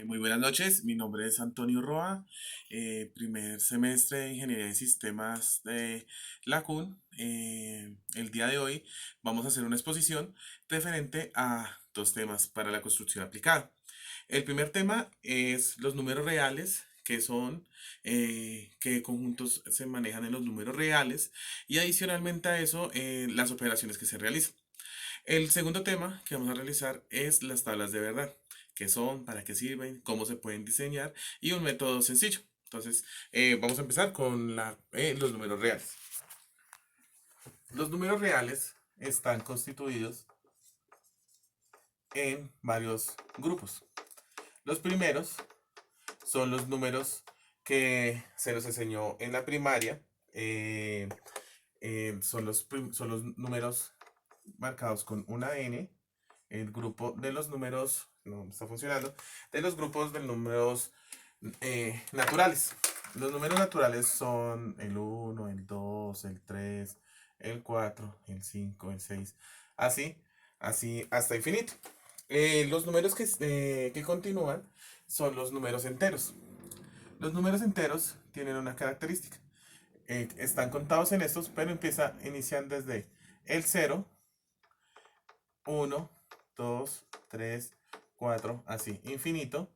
Muy buenas noches, mi nombre es Antonio Roa, primer semestre de Ingeniería de Sistemas de la CUN. El día de hoy vamos a hacer una exposición referente a dos temas para la construcción aplicada. El primer tema es los números reales, que son qué conjuntos se manejan en los números reales y adicionalmente a eso las operaciones que se realizan. El segundo tema que vamos a realizar es las tablas de verdad. ¿Qué son? ¿Para qué sirven? ¿Cómo se pueden diseñar? Y un método sencillo. Entonces, vamos a empezar con los números reales. Los números reales están constituidos en varios grupos. Los primeros son los números que se nos enseñó en la primaria. eh, son los números marcados con una N. El grupo de los números, no está funcionando, de los grupos de números naturales. Los números naturales son el uno, el 2, el 3, el 4, el 5, el 6, así, así hasta infinito. Los números que continúan son los números enteros. Los números enteros tienen una característica. Están contados en estos, pero inician desde el cero, uno, 2, 3, 4, así, infinito.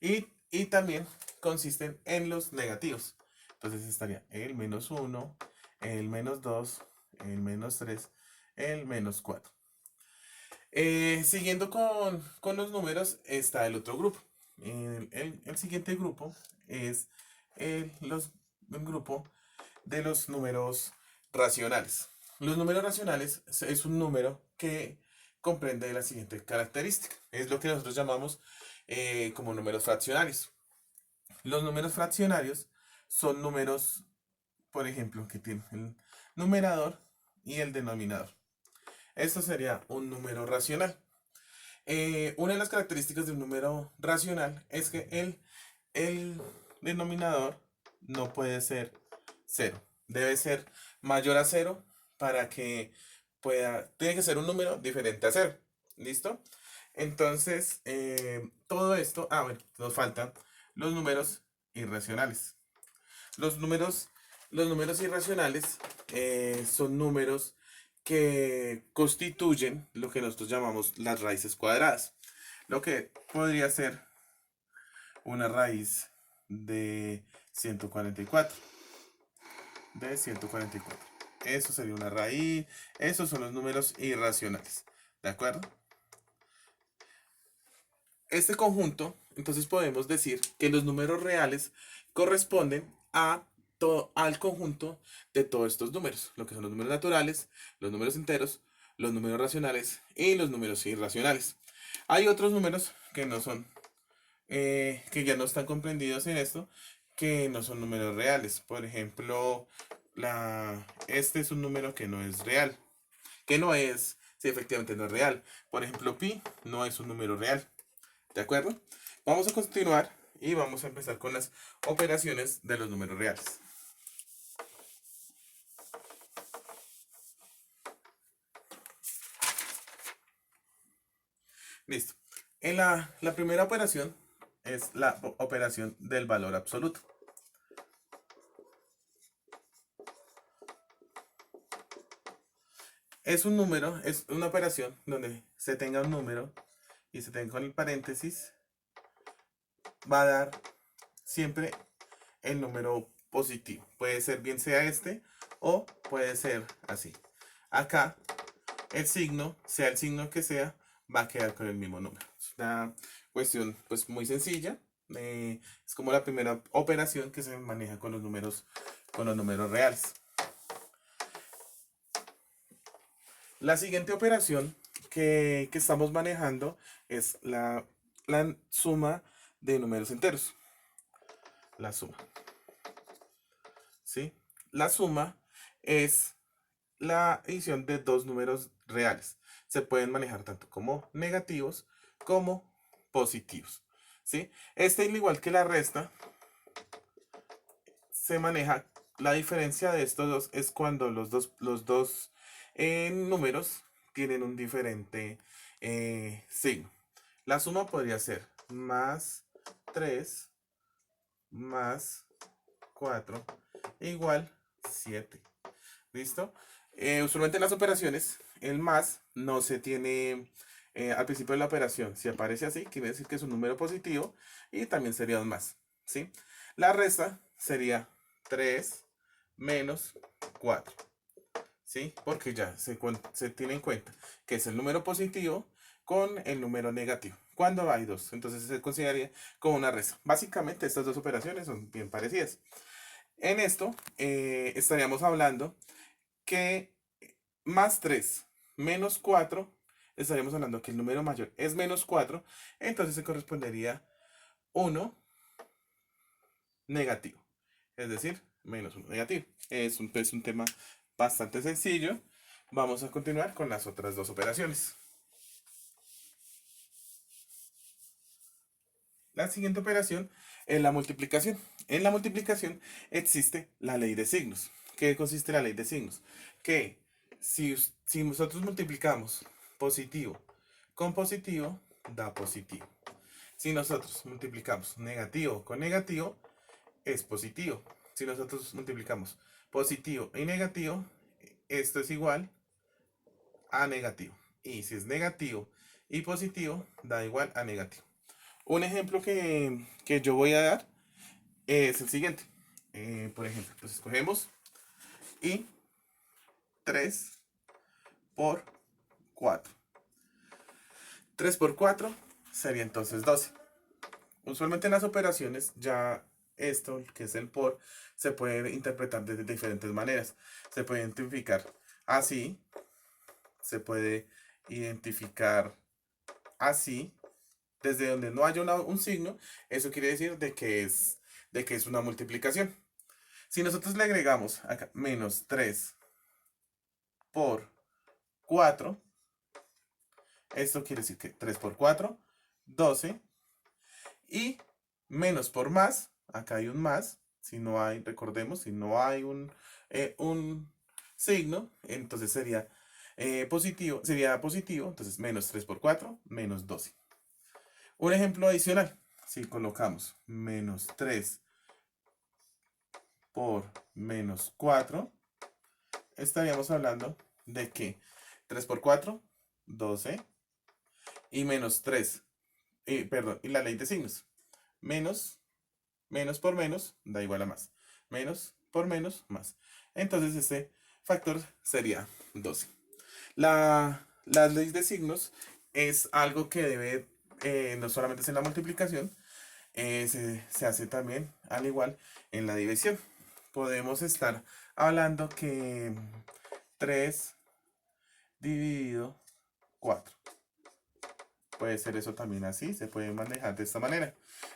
Y también consisten en los negativos. Entonces estaría el menos uno, el menos 2, el menos 3, el menos 4. Siguiendo con los números está el otro grupo. El siguiente grupo es el grupo de los números racionales. Los números racionales es un número que comprende la siguiente característica. Es lo que nosotros llamamos como números fraccionarios. Los números fraccionarios son números, por ejemplo, que tienen el numerador y el denominador. Esto sería un número racional. Una de las características de un número racional es que el denominador no puede ser cero. Debe ser mayor a cero para que tiene que ser un número diferente a cero. ¿Listo? Entonces, todo esto, bueno, nos faltan los números irracionales. Los números, los números irracionales son números que constituyen lo que nosotros llamamos las raíces cuadradas. Lo que podría ser una raíz de 144. De 144. Eso sería una raíz. Esos son los números irracionales. ¿De acuerdo? Este conjunto, entonces podemos decir que los números reales corresponden al conjunto de todos estos números, lo que son los números naturales, los números enteros, los números racionales y los números irracionales. Hay otros números que no son, que ya no están comprendidos en esto, que no son números reales. Por ejemplo, este es un número que no es real, que no es, sí, efectivamente no es real. Por ejemplo, pi no es un número real. ¿De acuerdo? Vamos a continuar y vamos a empezar con las operaciones de los números reales. Listo. La primera operación es la operación del valor absoluto. Es un número, es una operación donde se tenga un número y se tenga con el paréntesis, va a dar siempre el número positivo. Puede ser bien sea este o puede ser así. Acá el signo, sea el signo que sea, va a quedar con el mismo número. Es una cuestión pues muy sencilla. Es como la primera operación que se maneja con los números reales. La siguiente operación que estamos manejando es la suma de números enteros. La suma. ¿Sí? La suma es la adición de dos números reales. Se pueden manejar tanto como negativos como positivos. ¿Sí? Este, al igual que la resta, se maneja. La diferencia de estos dos es cuando los dos números tienen un diferente signo. La suma podría ser más 3 más 4 igual 7. ¿Listo? Usualmente en las operaciones, el más no se tiene al principio de la operación. Si aparece así, quiere decir que es un número positivo y también sería un más. ¿Sí? La resta sería 3 menos 4. ¿Sí? Porque ya se tiene en cuenta que es el número positivo con el número negativo. Cuando hay dos, entonces se consideraría como una resta. Básicamente estas dos operaciones son bien parecidas. En esto estaríamos hablando que más 3 menos 4, estaríamos hablando que el número mayor es menos 4, entonces se correspondería 1 negativo, es decir, menos 1 negativo. Es un tema bastante sencillo. Vamos a continuar con las otras dos operaciones. La siguiente operación es la multiplicación. En la multiplicación existe la ley de signos. ¿Qué consiste la ley de signos? Que si nosotros multiplicamos positivo con positivo, da positivo. Si nosotros multiplicamos negativo con negativo, es positivo. Si nosotros multiplicamos positivo y negativo, esto es igual a negativo. Y si es negativo y positivo, da igual a negativo. Un ejemplo que yo voy a dar es el siguiente. Por ejemplo, pues escogemos y 3 por 4. 3 por 4 sería entonces 12. Usualmente en las operaciones ya esto, que es el por, se puede interpretar de diferentes maneras. Se puede identificar así, se puede identificar así, desde donde no haya un signo, eso quiere decir de que es una multiplicación. Si nosotros le agregamos acá menos 3 por 4, esto quiere decir que 3 por 4, 12, y menos por más, acá hay un más, si no hay, recordemos, si no hay un signo, entonces sería positivo, entonces menos 3 por 4, menos 12. Un ejemplo adicional, si colocamos menos 3 por menos 4, estaríamos hablando de que 3 por 4, 12, y menos 3, perdón, y la ley de signos. Menos por menos da igual a más. Menos por menos, más. Entonces este factor sería 12. Las leyes de signos es algo que debe, no solamente es en la multiplicación, se hace también al igual en la división. Podemos estar hablando que 3 dividido 4. Puede ser eso también así, se puede manejar de esta manera.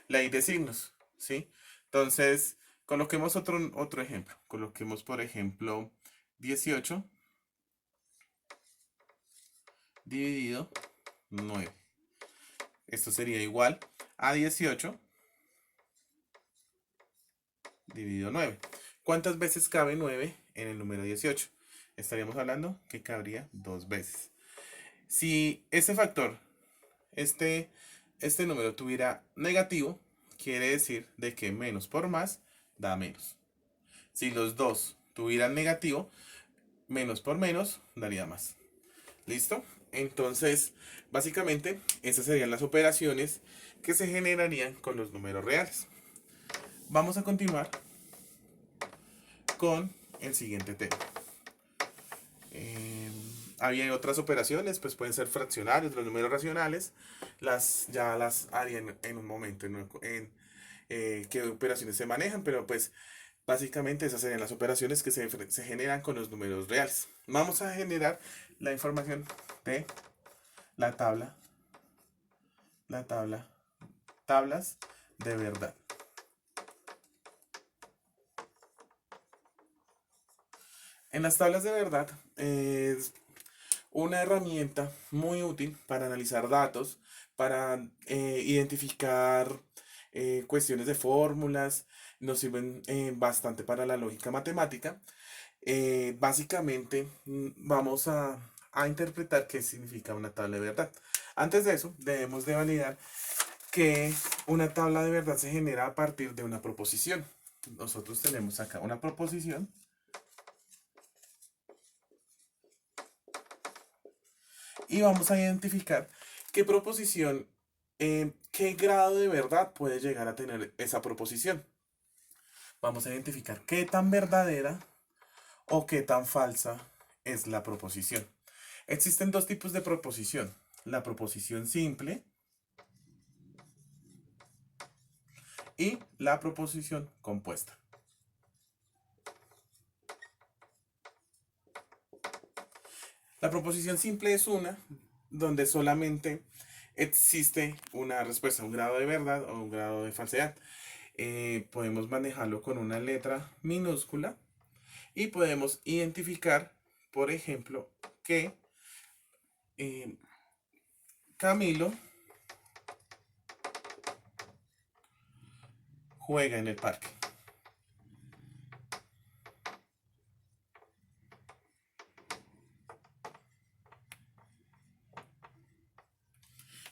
Ley de signos, ¿sí? Entonces, coloquemos otro ejemplo. Coloquemos, por ejemplo, 18 dividido 9. Esto sería igual a 18 dividido 9. ¿Cuántas veces cabe 9 en el número 18? Estaríamos hablando que cabría 2 veces. Si este factor, este, este número tuviera negativo, quiere decir de que menos por más da menos. Si los dos tuvieran negativo, menos por menos daría más. ¿Listo? Entonces, básicamente, esas serían las operaciones que se generarían con los números reales. Vamos a continuar con el siguiente tema. Había otras operaciones, pues pueden ser fraccionarios, los números racionales. Ya las haría en un momento, en qué operaciones se manejan, pero pues básicamente esas serían las operaciones que se generan con los números reales. Vamos a generar la información de la tablas de verdad. En las tablas de verdad es una herramienta muy útil para analizar datos, para identificar cuestiones de fórmulas, nos sirven bastante para la lógica matemática. Básicamente vamos a interpretar qué significa una tabla de verdad. Antes de eso, debemos de validar que una tabla de verdad se genera a partir de una proposición. Nosotros tenemos acá una proposición y vamos a identificar qué proposición, qué grado de verdad puede llegar a tener esa proposición. Vamos a identificar qué tan verdadera o qué tan falsa es la proposición. Existen dos tipos de proposición: la proposición simple y la proposición compuesta. La proposición simple es una donde solamente existe una respuesta, un grado de verdad o un grado de falsedad. Podemos manejarlo con una letra minúscula y podemos identificar, por ejemplo, que eh, Camilo juega en el parque.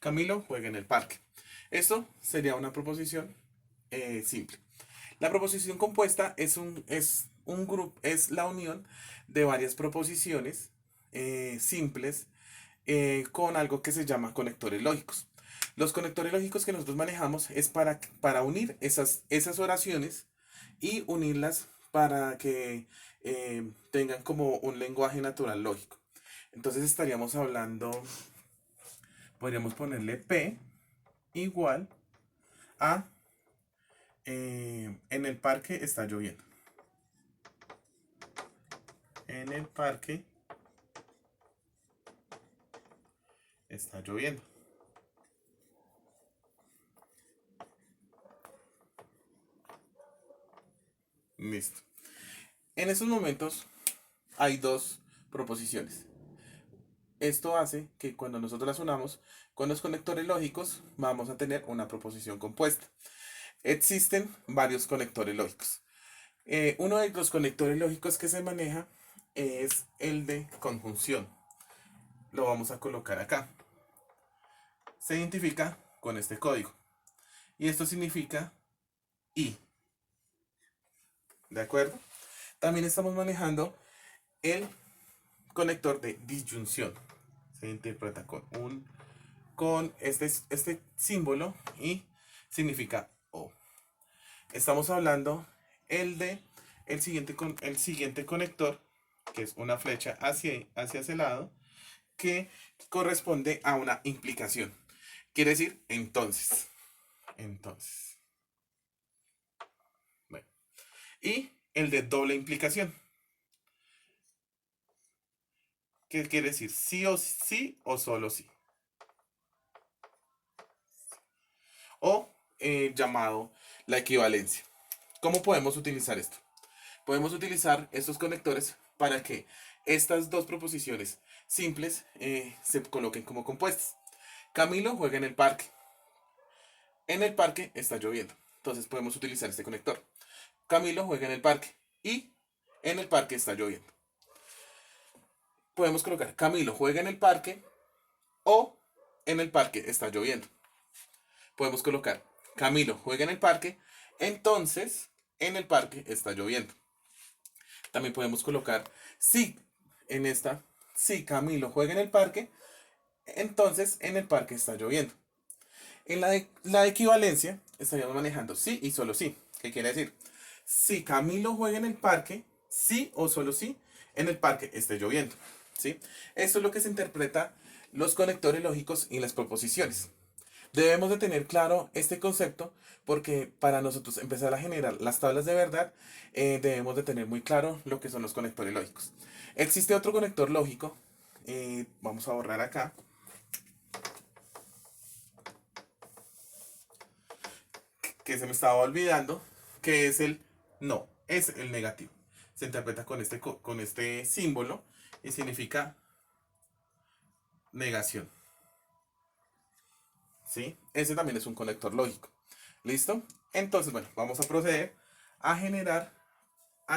Camilo juega en el parque. Esto sería una proposición simple. La proposición compuesta es un grupo, es la unión de varias proposiciones simples con algo que se llama conectores lógicos. Los conectores lógicos que nosotros manejamos es para unir esas oraciones y unirlas para que tengan como un lenguaje natural lógico. Entonces estaríamos hablando, podríamos ponerle P igual a en el parque está lloviendo. En el parque está lloviendo. Listo. En estos momentos hay dos proposiciones. Esto hace que cuando nosotros las unamos con los conectores lógicos vamos a tener una proposición compuesta. Existen varios conectores lógicos. Uno de los conectores lógicos que se maneja es el de conjunción. Lo vamos a colocar acá. Se identifica con este código. Y esto significa y. ¿De acuerdo? También estamos manejando el conector de disyunción. Se interpreta con este símbolo y significa o. Estamos hablando el siguiente conector, que es una flecha hacia ese lado, que corresponde a una implicación. Quiere decir entonces. Entonces. Bueno. Y el de doble implicación. ¿Qué quiere decir? Sí o solo sí. O llamado la equivalencia. ¿Cómo podemos utilizar esto? Podemos utilizar estos conectores para que estas dos proposiciones simples se coloquen como compuestas. Camilo juega en el parque. En el parque está lloviendo. Entonces podemos utilizar este conector. Camilo juega en el parque y en el parque está lloviendo. Podemos colocar Camilo juega en el parque o en el parque está lloviendo. Podemos colocar Camilo juega en el parque, entonces en el parque está lloviendo. También podemos colocar sí en esta, si Camilo juega en el parque, entonces en el parque está lloviendo. En la equivalencia estaríamos manejando sí y solo sí. ¿Qué quiere decir? Si Camilo juega en el parque, sí o solo sí, en el parque esté lloviendo. ¿Sí? Esto es lo que se interpreta los conectores lógicos y las proposiciones. Debemos de tener claro este concepto porque para nosotros empezar a generar las tablas de verdad debemos de tener muy claro lo que son los conectores lógicos. Existe otro conector lógico, vamos a borrar acá, que se me estaba olvidando, que es el no, es el negativo. Se interpreta con este símbolo y significa negación. ¿Sí? Ese también es un conector lógico. ¿Listo? Entonces, bueno, vamos a proceder a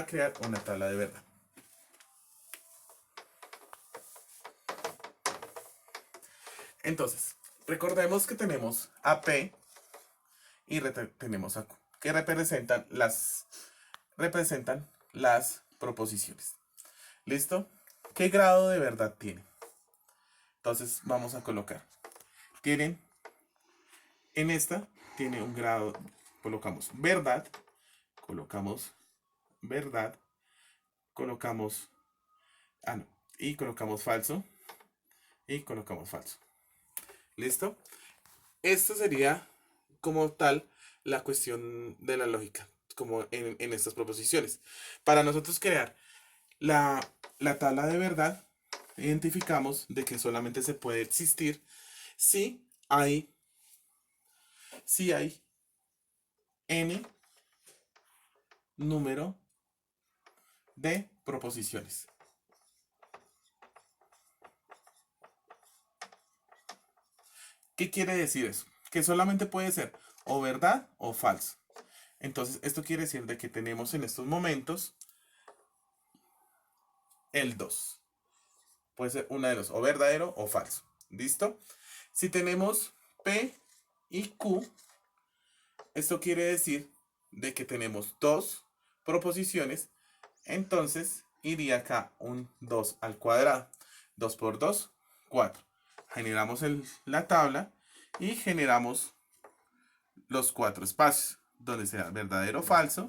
crear una tabla de verdad. Entonces, recordemos que tenemos a P y tenemos a Q, que representan las proposiciones. ¿Listo? ¿Qué grado de verdad tiene? Entonces vamos a colocar. En esta tiene un grado, colocamos verdad, colocamos verdad, colocamos, no, y colocamos falso, y colocamos falso. ¿Listo? Esto sería como tal la cuestión de la lógica, como en estas proposiciones. Para nosotros crear la tabla de verdad, identificamos de que solamente se puede existir si hay n número de proposiciones. ¿Qué quiere decir eso? Que solamente puede ser o verdad o falso. Entonces, esto quiere decir de que tenemos en estos momentos el 2. Puede ser una de los, o verdadero o falso. ¿Listo? Si tenemos P y Q, esto quiere decir de que tenemos dos proposiciones. Entonces, iría acá un 2 al cuadrado. 2 por 2, 4. Generamos la tabla y generamos los 4 espacios, donde sea verdadero, falso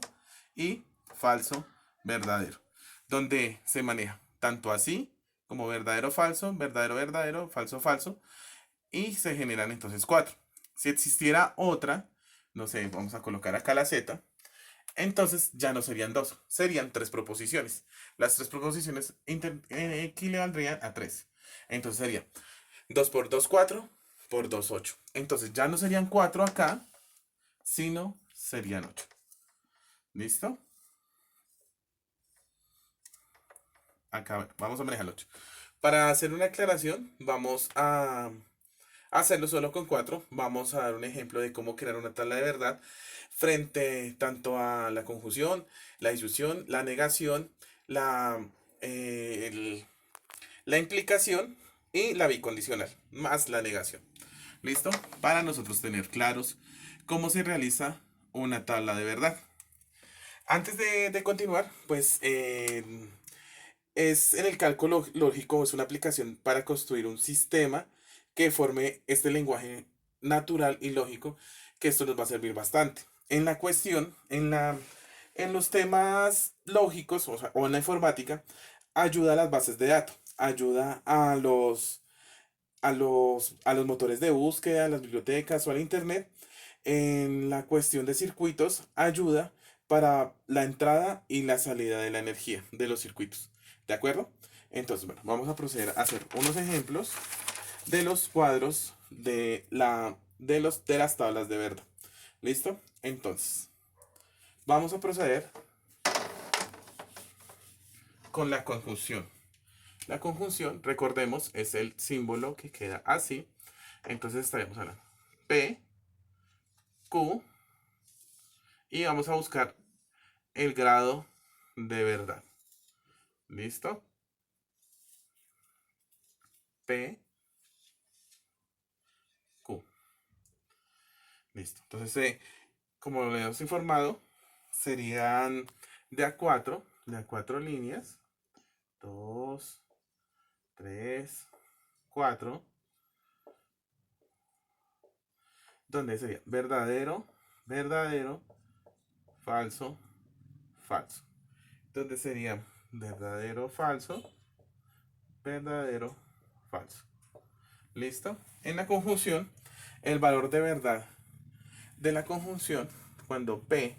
y falso, verdadero. Donde se maneja tanto así como verdadero, falso, verdadero, verdadero, falso, falso. Y se generan entonces 4. Si existiera otra, no sé, vamos a colocar acá la Z. Entonces ya no serían 2, serían 3 proposiciones. Las 3 proposiciones equivaldrían a 3. Entonces sería 2 por 2, 4, por 2, 8. Entonces ya no serían 4 acá, sino serían 8. ¿Listo? Acá vamos a manejar el 8. Para hacer una aclaración, vamos a hacerlo solo con 4. Vamos a dar un ejemplo de cómo crear una tabla de verdad frente tanto a la conjunción, la disyunción, la negación, la implicación y la bicondicional, más la negación. ¿Listo? Para nosotros tener claros cómo se realiza una tabla de verdad. Antes de continuar, pues es en el cálculo lógico, es una aplicación para construir un sistema que forme este lenguaje natural y lógico, que esto nos va a servir bastante. En la cuestión, en los temas lógicos, o sea, o en la informática, ayuda a las bases de datos, ayuda a los motores de búsqueda, a las bibliotecas o al internet. En la cuestión de circuitos, ayuda para la entrada y la salida de la energía de los circuitos. ¿De acuerdo? Entonces, bueno, vamos a proceder a hacer unos ejemplos de los cuadros de las tablas de verdad. ¿Listo? Entonces, vamos a proceder con la conjunción. La conjunción, recordemos, es el símbolo que queda así. Entonces estaríamos hablando P, Q, y vamos a buscar el grado de verdad. ¿Listo? P, Q. Listo. Entonces, como lo hemos informado, serían de a cuatro líneas. 2, 3, 4. Donde sería verdadero, verdadero, falso, falso. Donde sería verdadero, falso, verdadero, falso. ¿Listo? En la conjunción, el valor de verdad de la conjunción, cuando P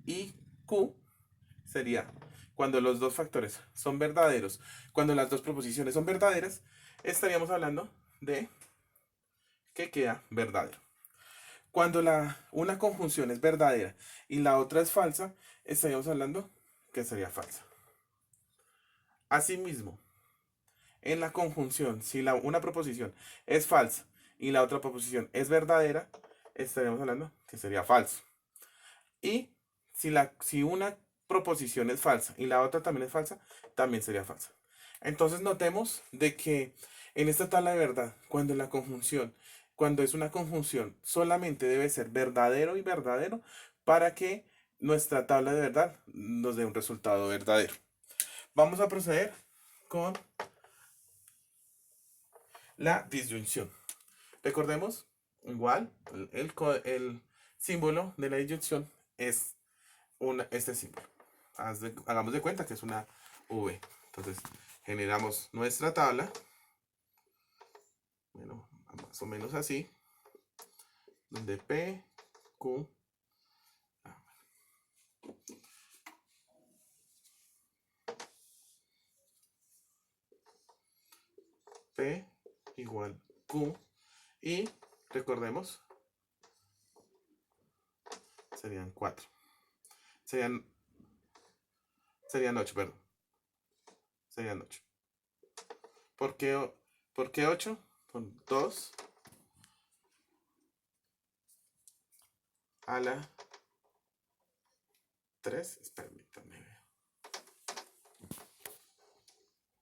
y Q, sería cuando los dos factores son verdaderos, cuando las dos proposiciones son verdaderas, estaríamos hablando de que queda verdadero. Cuando una conjunción es verdadera y la otra es falsa, estaríamos hablando que sería falsa. Asimismo, en la conjunción, si una proposición es falsa y la otra proposición es verdadera, estaríamos hablando que sería falso. Y si una proposición es falsa y la otra también es falsa, también sería falsa. Entonces notemos de que en esta tabla de verdad, cuando la conjunción Cuando es una conjunción, solamente debe ser verdadero y verdadero para que nuestra tabla de verdad nos dé un resultado verdadero. Vamos a proceder con la disyunción. Recordemos, igual, el símbolo de la disyunción es este símbolo. Hagamos de cuenta que es una V. Entonces, generamos nuestra tabla. Bueno, más o menos así. Donde P, Q, P igual Q. Y recordemos, serían 4. Serían 8, perdón. Serían 8. ¿Por qué 8? Con 2 a la 3. Permítanme ver.